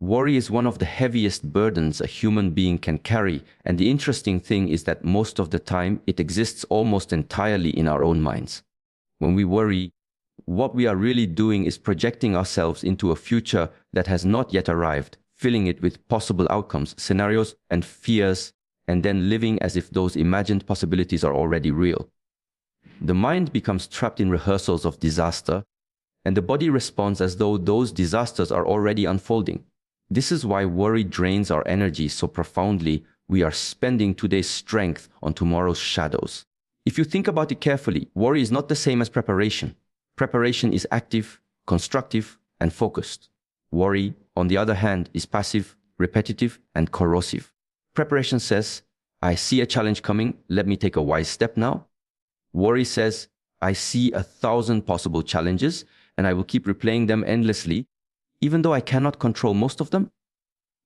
Worry is one of the heaviest burdens a human being can carry, and the interesting thing is that most of the time it exists almost entirely in our own minds. When we worry, what we are really doing is projecting ourselves into a future that has not yet arrived, filling it with possible outcomes, scenarios, and fears, and then living as if those imagined possibilities are already real. The mind becomes trapped in rehearsals of disaster, and the body responds as though those disasters are already unfolding. This is why worry drains our energy so profoundly. We are spending today's strength on tomorrow's shadows. If you think about it carefully, worry is not the same as preparation. Preparation is active, constructive, and focused. Worry, on the other hand, is passive, repetitive, and corrosive. Preparation says, I see a challenge coming, let me take a wise step now. Worry says, I see 1,000 possible challenges, and I will keep replaying them endlessly. Even though I cannot control most of them,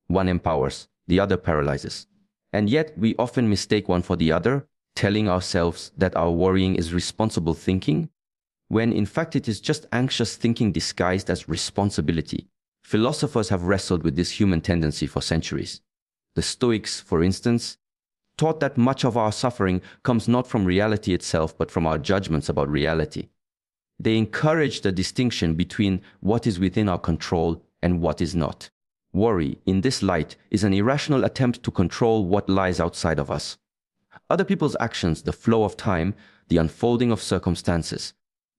one empowers, the other paralyzes. And yet we often mistake one for the other, telling ourselves that our worrying is responsible thinking, when in fact it is just anxious thinking disguised as responsibility. Philosophers have wrestled with this human tendency for centuries. The Stoics, for instance, taught that much of our suffering comes not from reality itself, but from our judgments about reality. They encourage the distinction between what is within our control and what is not. Worry, in this light, is an irrational attempt to control what lies outside of us. Other people's actions, the flow of time, the unfolding of circumstances.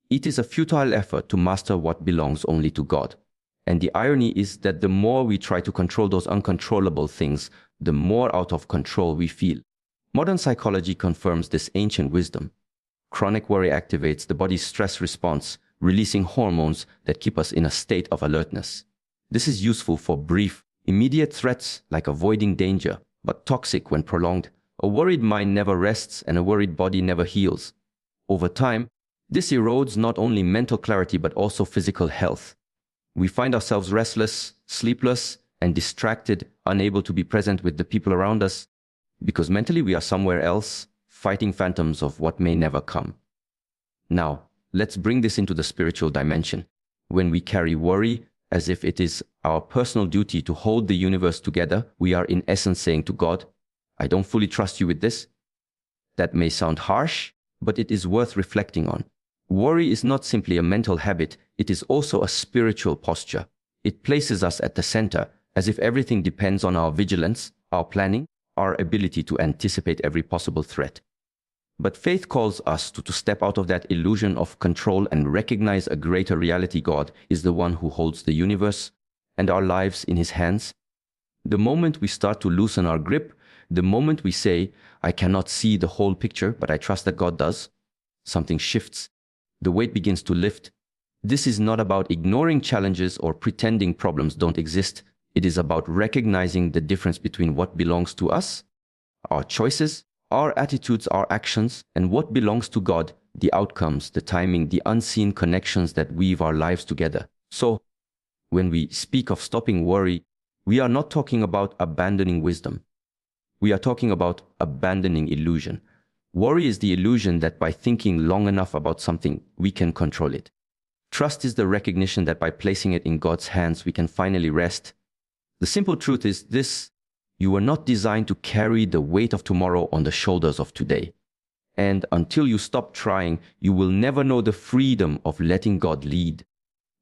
It is a futile effort to master what belongs only to God. And the irony is that the more we try to control those uncontrollable things, the more out of control we feel. Modern psychology confirms this ancient wisdom. Chronic worry activates the body's stress response, releasing hormones that keep us in a state of alertness. This is useful for brief, immediate threats like avoiding danger, but toxic when prolonged. A worried mind never rests and a worried body never heals. Over time, this erodes not only mental clarity but also physical health. We find ourselves restless, sleepless, and distracted, unable to be present with the people around us, because mentally we are somewhere else, fighting phantoms of what may never come. Now, let's bring this into the spiritual dimension. When we carry worry as if it is our personal duty to hold the universe together, we are in essence saying to God, I don't fully trust you with this. That may sound harsh, but it is worth reflecting on. Worry is not simply a mental habit, it is also a spiritual posture. It places us at the center, as if everything depends on our vigilance, our planning, our ability to anticipate every possible threat. But faith calls us to step out of that illusion of control and recognize a greater reality. God is the one who holds the universe and our lives in his hands. The moment we start to loosen our grip, the moment we say, I cannot see the whole picture, but I trust that God does, something shifts. The weight begins to lift. This is not about ignoring challenges or pretending problems don't exist. It is about recognizing the difference between what belongs to us, our choices, our attitudes, our actions, and what belongs to God, the outcomes, the timing, the unseen connections that weave our lives together. So, when we speak of stopping worry, we are not talking about abandoning wisdom. We are talking about abandoning illusion. Worry is the illusion that by thinking long enough about something, we can control it. Trust is the recognition that by placing it in God's hands, we can finally rest. The simple truth is this: you were not designed to carry the weight of tomorrow on the shoulders of today. And until you stop trying, you will never know the freedom of letting God lead.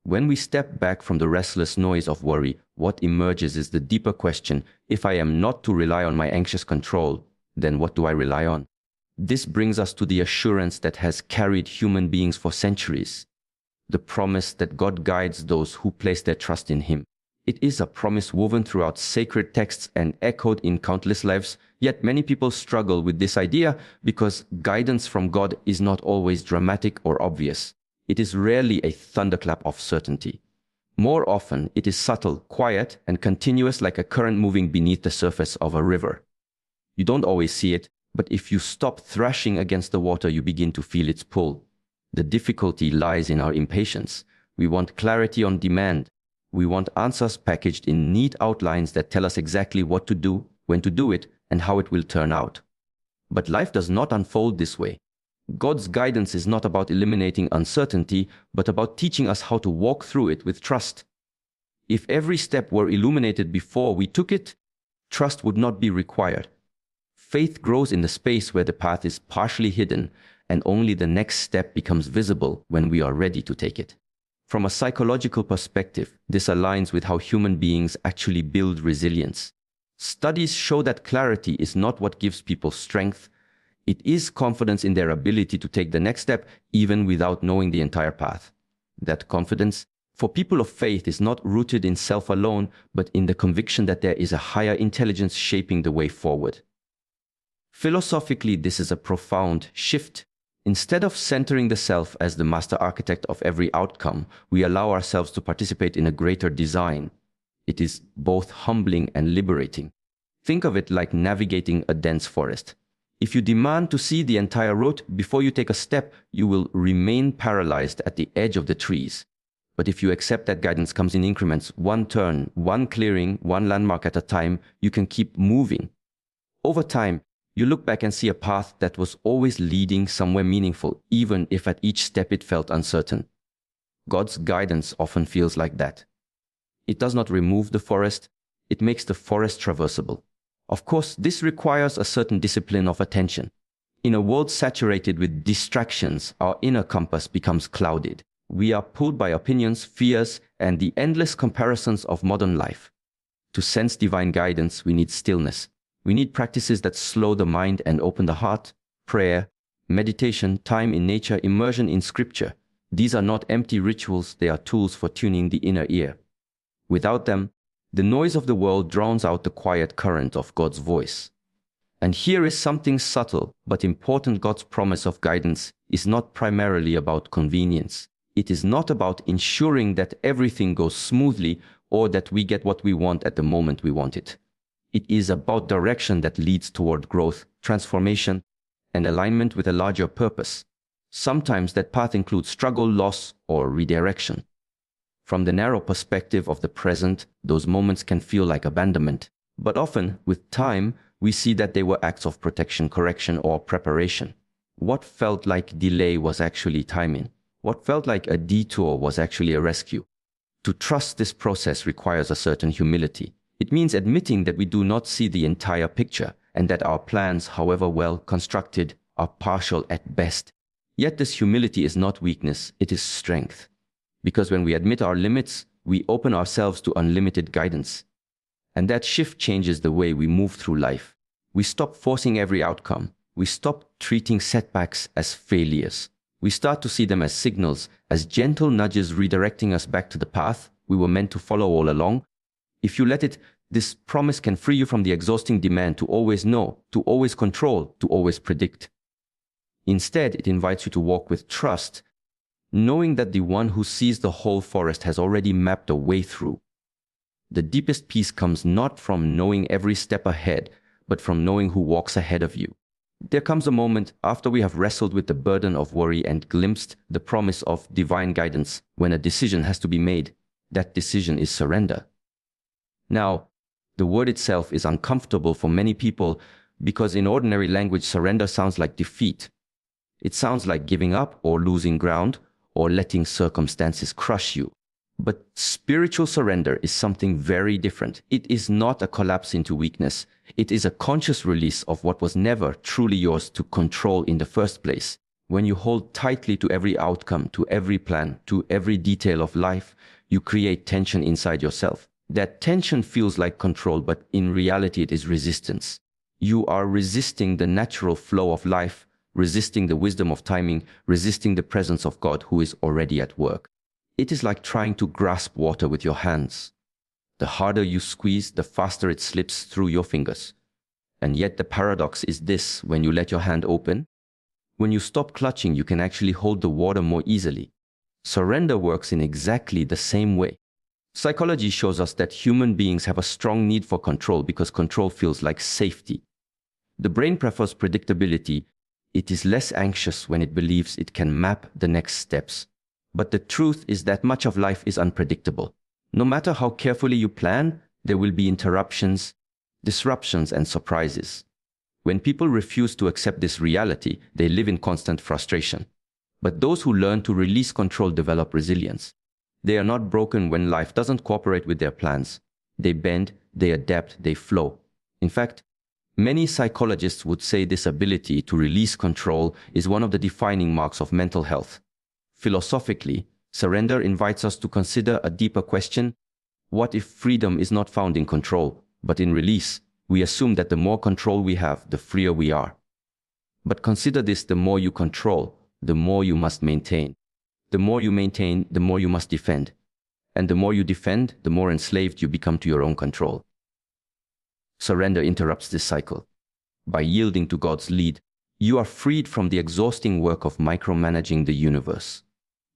When we step back from the restless noise of worry, what emerges is the deeper question: if I am not to rely on my anxious control, then what do I rely on? This brings us to the assurance that has carried human beings for centuries. The promise that God guides those who place their trust in him. It is a promise woven throughout sacred texts and echoed in countless lives, yet many people struggle with this idea because guidance from God is not always dramatic or obvious. It is rarely a thunderclap of certainty. More often, it is subtle, quiet, and continuous, like a current moving beneath the surface of a river. You don't always see it, but if you stop thrashing against the water, you begin to feel its pull. The difficulty lies in our impatience. We want clarity on demand. We want answers packaged in neat outlines that tell us exactly what to do, when to do it, and how it will turn out. But life does not unfold this way. God's guidance is not about eliminating uncertainty, but about teaching us how to walk through it with trust. If every step were illuminated before we took it, trust would not be required. Faith grows in the space where the path is partially hidden, and only the next step becomes visible when we are ready to take it. From a psychological perspective, this aligns with how human beings actually build resilience. Studies show that clarity is not what gives people strength. It is confidence in their ability to take the next step even without knowing the entire path. That confidence, for people of faith, is not rooted in self alone, but in the conviction that there is a higher intelligence shaping the way forward. Philosophically, this is a profound shift. Instead of centering the self as the master architect of every outcome, we allow ourselves to participate in a greater design. It is both humbling and liberating. Think of it like navigating a dense forest. If you demand to see the entire road before you take a step, you will remain paralyzed at the edge of the trees. But if you accept that guidance comes in increments, one turn, one clearing, one landmark at a time, you can keep moving. Over time, you look back and see a path that was always leading somewhere meaningful, even if at each step it felt uncertain. God's guidance often feels like that. It does not remove the forest, it makes the forest traversable. Of course, this requires a certain discipline of attention. In a world saturated with distractions, our inner compass becomes clouded. We are pulled by opinions, fears, and the endless comparisons of modern life. To sense divine guidance, we need stillness. We need practices that slow the mind and open the heart. Prayer, meditation, time in nature, immersion in scripture. These are not empty rituals, they are tools for tuning the inner ear. Without them, the noise of the world drowns out the quiet current of God's voice. And here is something subtle but important. God's promise of guidance is not primarily about convenience. It is not about ensuring that everything goes smoothly or that we get what we want at the moment we want it. It is about direction that leads toward growth, transformation, and alignment with a larger purpose. Sometimes that path includes struggle, loss, or redirection. From the narrow perspective of the present, those moments can feel like abandonment. But often, with time, we see that they were acts of protection, correction, or preparation. What felt like delay was actually timing. What felt like a detour was actually a rescue. To trust this process requires a certain humility. It means admitting that we do not see the entire picture and that our plans, however well constructed, are partial at best. Yet this humility is not weakness, it is strength. Because when we admit our limits, we open ourselves to unlimited guidance. And that shift changes the way we move through life. We stop forcing every outcome. We stop treating setbacks as failures. We start to see them as signals, as gentle nudges redirecting us back to the path we were meant to follow all along. If you let it, this promise can free you from the exhausting demand to always know, to always control, to always predict. Instead, it invites you to walk with trust, knowing that the one who sees the whole forest has already mapped a way through. The deepest peace comes not from knowing every step ahead, but from knowing who walks ahead of you. There comes a moment after we have wrestled with the burden of worry and glimpsed the promise of divine guidance when a decision has to be made. That decision is surrender. Now, the word itself is uncomfortable for many people because in ordinary language, surrender sounds like defeat. It sounds like giving up or losing ground or letting circumstances crush you. But spiritual surrender is something very different. It is not a collapse into weakness. It is a conscious release of what was never truly yours to control in the first place. When you hold tightly to every outcome, to every plan, to every detail of life, you create tension inside yourself. That tension feels like control, but in reality it is resistance. You are resisting the natural flow of life, resisting the wisdom of timing, resisting the presence of God who is already at work. It is like trying to grasp water with your hands. The harder you squeeze, the faster it slips through your fingers. And yet the paradox is this: when you let your hand open, when you stop clutching, you can actually hold the water more easily. Surrender works in exactly the same way. Psychology shows us that human beings have a strong need for control because control feels like safety. The brain prefers predictability. It is less anxious when it believes it can map the next steps. But the truth is that much of life is unpredictable. No matter how carefully you plan, there will be interruptions, disruptions, and surprises. When people refuse to accept this reality, they live in constant frustration. But those who learn to release control develop resilience. They are not broken when life doesn't cooperate with their plans. They bend, they adapt, they flow. In fact, many psychologists would say this ability to release control is one of the defining marks of mental health. Philosophically, surrender invites us to consider a deeper question. What if freedom is not found in control, but in release? We assume that the more control we have, the freer we are. But consider this: the more you control, the more you must maintain. The more you maintain, the more you must defend. And the more you defend, the more enslaved you become to your own control. Surrender interrupts this cycle. By yielding to God's lead, you are freed from the exhausting work of micromanaging the universe.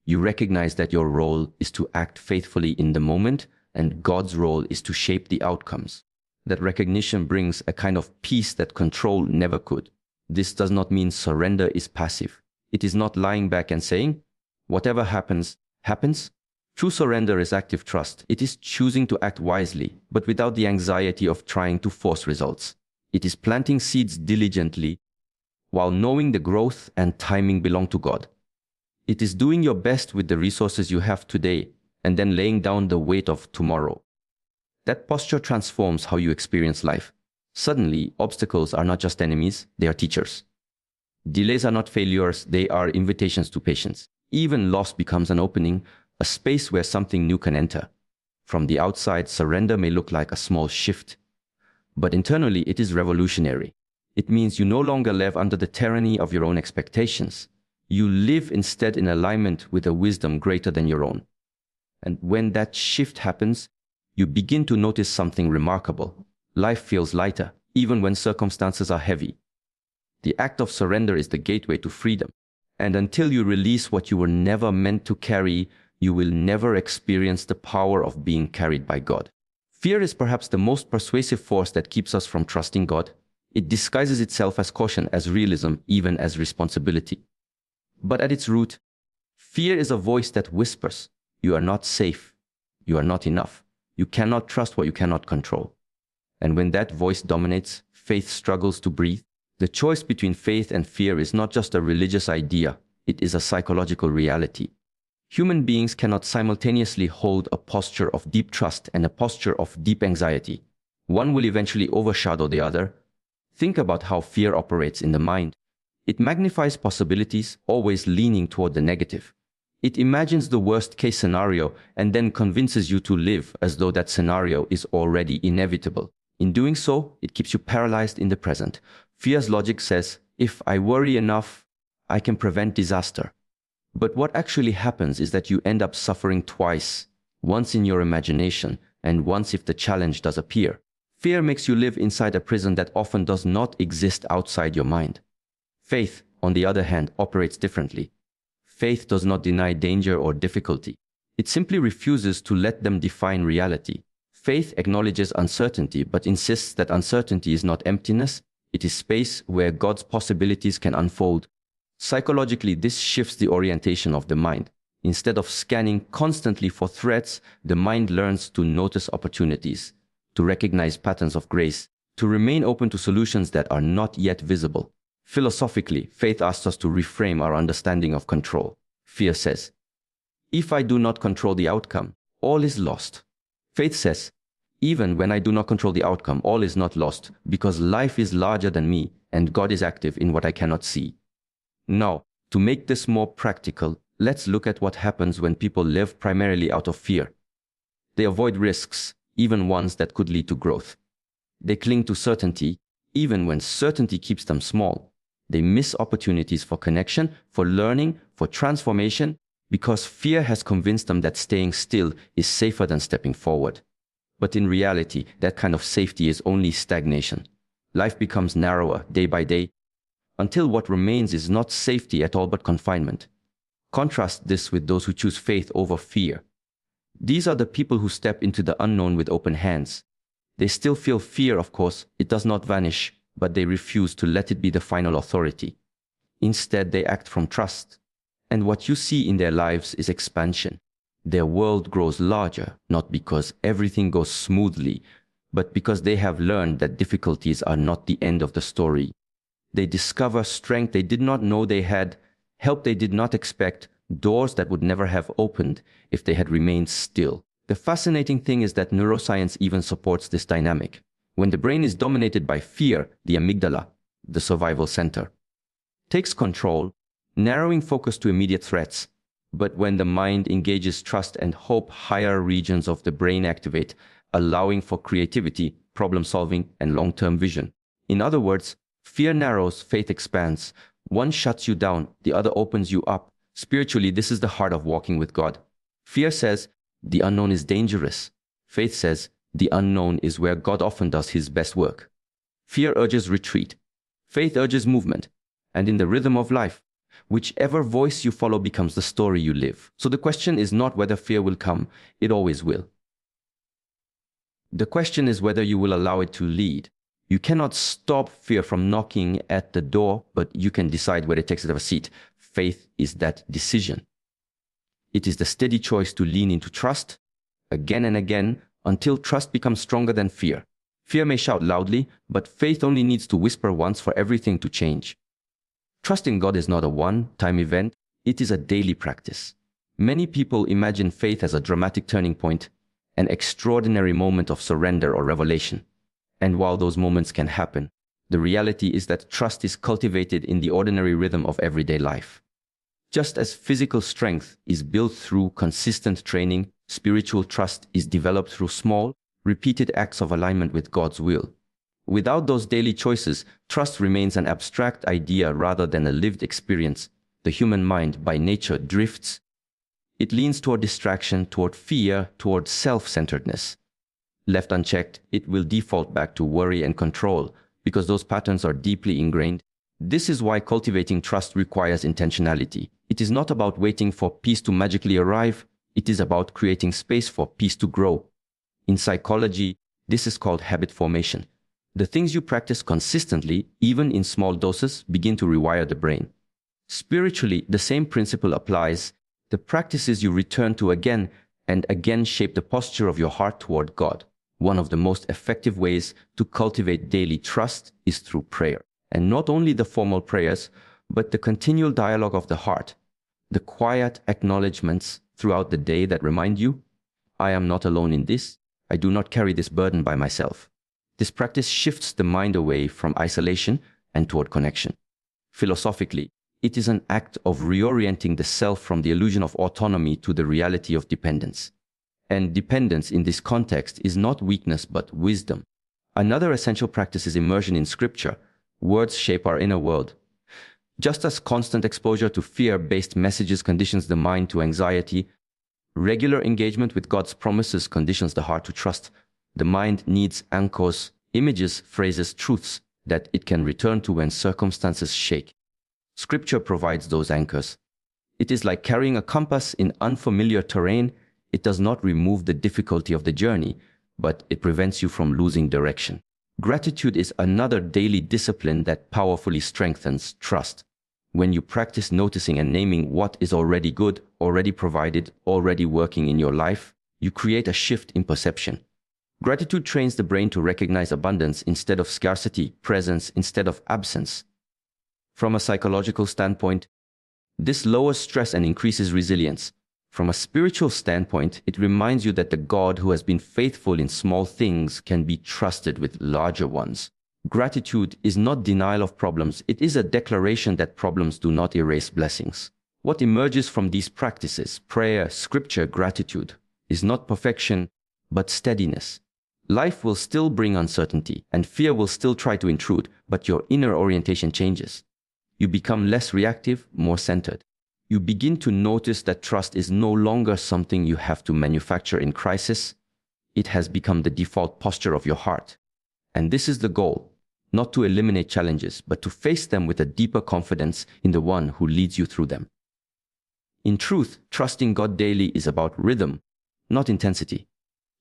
You recognize that your role is to act faithfully in the moment, and God's role is to shape the outcomes. That recognition brings a kind of peace that control never could. This does not mean surrender is passive. It is not lying back and saying, whatever happens, happens. True surrender is active trust. It is choosing to act wisely, but without the anxiety of trying to force results. It is planting seeds diligently, while knowing the growth and timing belong to God. It is doing your best with the resources you have today, and then laying down the weight of tomorrow. That posture transforms how you experience life. Suddenly, obstacles are not just enemies, they are teachers. Delays are not failures, they are invitations to patience. Even loss becomes an opening, a space where something new can enter. From the outside, surrender may look like a small shift, but internally it is revolutionary. It means you no longer live under the tyranny of your own expectations. You live instead in alignment with a wisdom greater than your own. And when that shift happens, you begin to notice something remarkable. Life feels lighter, even when circumstances are heavy. The act of surrender is the gateway to freedom. And until you release what you were never meant to carry, you will never experience the power of being carried by God. Fear is perhaps the most persuasive force that keeps us from trusting God. It disguises itself as caution, as realism, even as responsibility. But at its root, fear is a voice that whispers, you are not safe, you are not enough, you cannot trust what you cannot control. And when that voice dominates, faith struggles to breathe. The choice between faith and fear is not just a religious idea, it is a psychological reality. Human beings cannot simultaneously hold a posture of deep trust and a posture of deep anxiety. One will eventually overshadow the other. Think about how fear operates in the mind. It magnifies possibilities, always leaning toward the negative. It imagines the worst-case scenario and then convinces you to live as though that scenario is already inevitable. In doing so, it keeps you paralyzed in the present. Fear's logic says, if I worry enough, I can prevent disaster. But what actually happens is that you end up suffering twice, once in your imagination and once if the challenge does appear. Fear makes you live inside a prison that often does not exist outside your mind. Faith, on the other hand, operates differently. Faith does not deny danger or difficulty. It simply refuses to let them define reality. Faith acknowledges uncertainty, but insists that uncertainty is not emptiness, it is space where God's possibilities can unfold. Psychologically, this shifts the orientation of the mind. Instead of scanning constantly for threats, the mind learns to notice opportunities, to recognize patterns of grace, to remain open to solutions that are not yet visible. Philosophically, faith asks us to reframe our understanding of control. Fear says, if I do not control the outcome, all is lost. Faith says, even when I do not control the outcome, all is not lost, because life is larger than me and God is active in what I cannot see. Now, to make this more practical, let's look at what happens when people live primarily out of fear. They avoid risks, even ones that could lead to growth. They cling to certainty, even when certainty keeps them small. They miss opportunities for connection, for learning, for transformation, because fear has convinced them that staying still is safer than stepping forward. But in reality, that kind of safety is only stagnation. Life becomes narrower day by day, until what remains is not safety at all but confinement. Contrast this with those who choose faith over fear. These are the people who step into the unknown with open hands. They still feel fear, of course, it does not vanish, but they refuse to let it be the final authority. Instead, they act from trust. And what you see in their lives is expansion. Their world grows larger, not because everything goes smoothly, but because they have learned that difficulties are not the end of the story. They discover strength they did not know they had, help they did not expect, doors that would never have opened if they had remained still. The fascinating thing is that neuroscience even supports this dynamic. When the brain is dominated by fear, the amygdala, the survival center, takes control, narrowing focus to immediate threats. But when the mind engages trust and hope, higher regions of the brain activate, allowing for creativity, problem solving, and long-term vision. In other words, fear narrows, faith expands. One shuts you down, the other opens you up. Spiritually, this is the heart of walking with God. Fear says, the unknown is dangerous. Faith says, the unknown is where God often does his best work. Fear urges retreat. Faith urges movement. And in the rhythm of life, whichever voice you follow becomes the story you live. So the question is not whether fear will come, it always will. The question is whether you will allow it to lead. You cannot stop fear from knocking at the door, but you can decide whether it takes it a seat. Faith is that decision. It is the steady choice to lean into trust again and again until trust becomes stronger than fear. Fear may shout loudly, but faith only needs to whisper once for everything to change. Trusting God is not a one-time event, it is a daily practice. Many people imagine faith as a dramatic turning point, an extraordinary moment of surrender or revelation. And while those moments can happen, the reality is that trust is cultivated in the ordinary rhythm of everyday life. Just as physical strength is built through consistent training, spiritual trust is developed through small, repeated acts of alignment with God's will. Without those daily choices, trust remains an abstract idea rather than a lived experience. The human mind, by nature, drifts. It leans toward distraction, toward fear, toward self-centeredness. Left unchecked, it will default back to worry and control because those patterns are deeply ingrained. This is why cultivating trust requires intentionality. It is not about waiting for peace to magically arrive. It is about creating space for peace to grow. In psychology, this is called habit formation. The things you practice consistently, even in small doses, begin to rewire the brain. Spiritually, the same principle applies. The practices you return to again and again shape the posture of your heart toward God. One of the most effective ways to cultivate daily trust is through prayer. And not only the formal prayers, but the continual dialogue of the heart, the quiet acknowledgements throughout the day that remind you, I am not alone in this, I do not carry this burden by myself. This practice shifts the mind away from isolation and toward connection. Philosophically, it is an act of reorienting the self from the illusion of autonomy to the reality of dependence. And dependence in this context is not weakness but wisdom. Another essential practice is immersion in Scripture. Words shape our inner world. Just as constant exposure to fear-based messages conditions the mind to anxiety, regular engagement with God's promises conditions the heart to trust. The mind needs anchors, images, phrases, truths that it can return to when circumstances shake. Scripture provides those anchors. It is like carrying a compass in unfamiliar terrain. It does not remove the difficulty of the journey, but it prevents you from losing direction. Gratitude is another daily discipline that powerfully strengthens trust. When you practice noticing and naming what is already good, already provided, already working in your life, you create a shift in perception. Gratitude trains the brain to recognize abundance instead of scarcity, presence instead of absence. From a psychological standpoint, this lowers stress and increases resilience. From a spiritual standpoint, it reminds you that the God who has been faithful in small things can be trusted with larger ones. Gratitude is not denial of problems, it is a declaration that problems do not erase blessings. What emerges from these practices, prayer, scripture, gratitude, is not perfection, but steadiness. Life will still bring uncertainty, and fear will still try to intrude, but your inner orientation changes. You become less reactive, more centered. You begin to notice that trust is no longer something you have to manufacture in crisis. It has become the default posture of your heart. And this is the goal, not to eliminate challenges, but to face them with a deeper confidence in the one who leads you through them. In truth, trusting God daily is about rhythm, not intensity.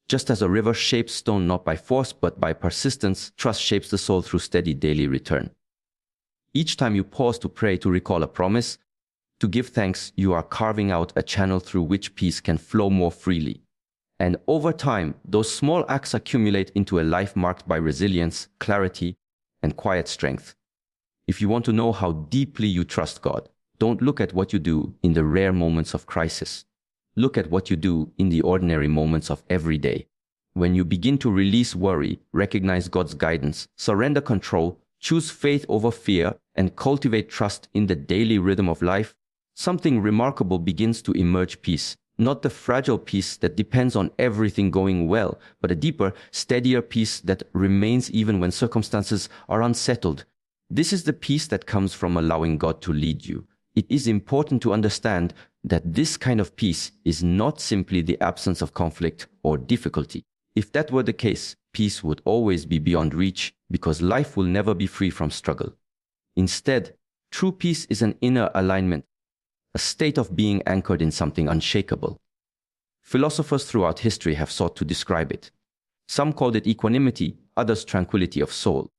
Just as a river shapes stone not by force, but by persistence, trust shapes the soul through steady daily return. Each time you pause to pray, to recall a promise, to give thanks, you are carving out a channel through which peace can flow more freely. And over time, those small acts accumulate into a life marked by resilience, clarity, and quiet strength. If you want to know how deeply you trust God, Don't look at what you do in the rare moments of crisis. Look at what you do in the ordinary moments of every day. When you begin to release worry, recognize God's guidance, surrender control, choose faith over fear, and cultivate trust in the daily rhythm of life, something remarkable begins to emerge. Peace. Not the fragile peace that depends on everything going well, but a deeper, steadier peace that remains even when circumstances are unsettled. This is the peace that comes from allowing God to lead you. It is important to understand that this kind of peace is not simply the absence of conflict or difficulty. If that were the case, peace would always be beyond reach because life will never be free from struggle. Instead, true peace is an inner alignment, a state of being anchored in something unshakable. Philosophers throughout history have sought to describe it. Some called it equanimity, others tranquility of soul.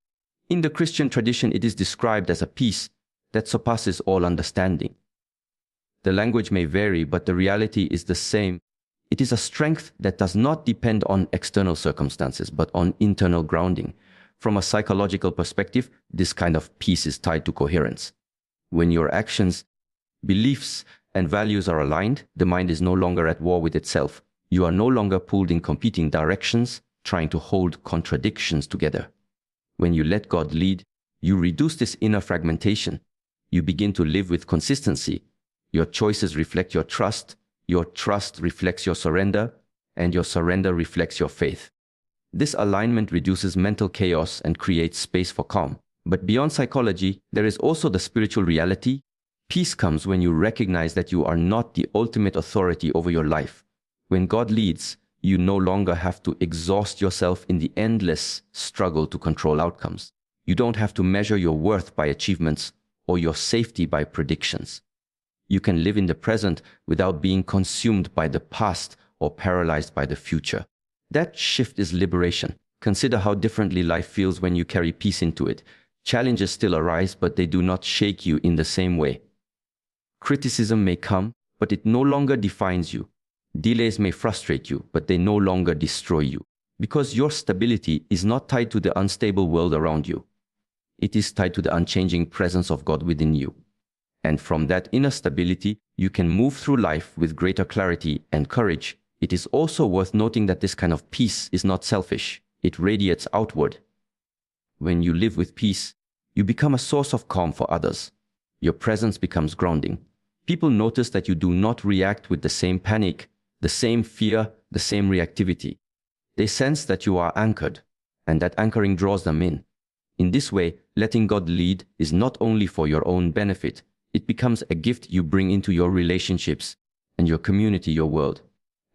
In the Christian tradition, it is described as a peace that surpasses all understanding. The language may vary, but the reality is the same. It is a strength that does not depend on external circumstances, but on internal grounding. From a psychological perspective, this kind of peace is tied to coherence. When your actions, beliefs, and values are aligned, the mind is no longer at war with itself. You are no longer pulled in competing directions, trying to hold contradictions together. When you let God lead, you reduce this inner fragmentation. You begin to live with consistency. Your choices reflect your trust reflects your surrender, and your surrender reflects your faith. This alignment reduces mental chaos and creates space for calm. But beyond psychology, there is also the spiritual reality. Peace comes when you recognize that you are not the ultimate authority over your life. When God leads, you no longer have to exhaust yourself in the endless struggle to control outcomes. You don't have to measure your worth by achievements or your safety by predictions. You can live in the present without being consumed by the past or paralyzed by the future. That shift is liberation. Consider how differently life feels when you carry peace into it. Challenges still arise, but they do not shake you in the same way. Criticism may come, but it no longer defines you. Delays may frustrate you, but they no longer destroy you. Because your stability is not tied to the unstable world around you. It is tied to the unchanging presence of God within you. And from that inner stability, you can move through life with greater clarity and courage. It is also worth noting that this kind of peace is not selfish. It radiates outward. When you live with peace, you become a source of calm for others. Your presence becomes grounding. People notice that you do not react with the same panic, the same fear, the same reactivity. They sense that you are anchored, and that anchoring draws them in. In this way, letting God lead is not only for your own benefit, it becomes a gift you bring into your relationships and your community, your world.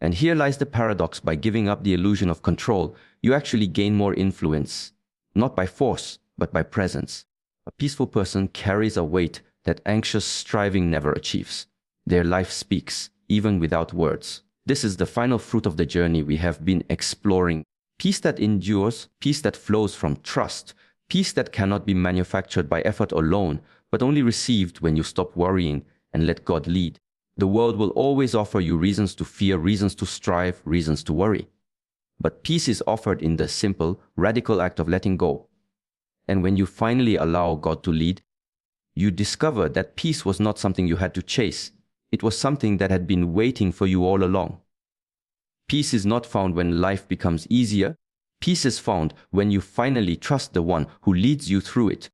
And here lies the paradox. By giving up the illusion of control, you actually gain more influence, not by force, but by presence. A peaceful person carries a weight that anxious striving never achieves. Their life speaks, even without words. This is the final fruit of the journey we have been exploring. Peace that endures, peace that flows from trust, peace that cannot be manufactured by effort alone, but only received when you stop worrying and let God lead. The world will always offer you reasons to fear, reasons to strive, reasons to worry. But peace is offered in the simple, radical act of letting go. And when you finally allow God to lead, you discover that peace was not something you had to chase. It was something that had been waiting for you all along. Peace is not found when life becomes easier. Peace is found when you finally trust the one who leads you through it.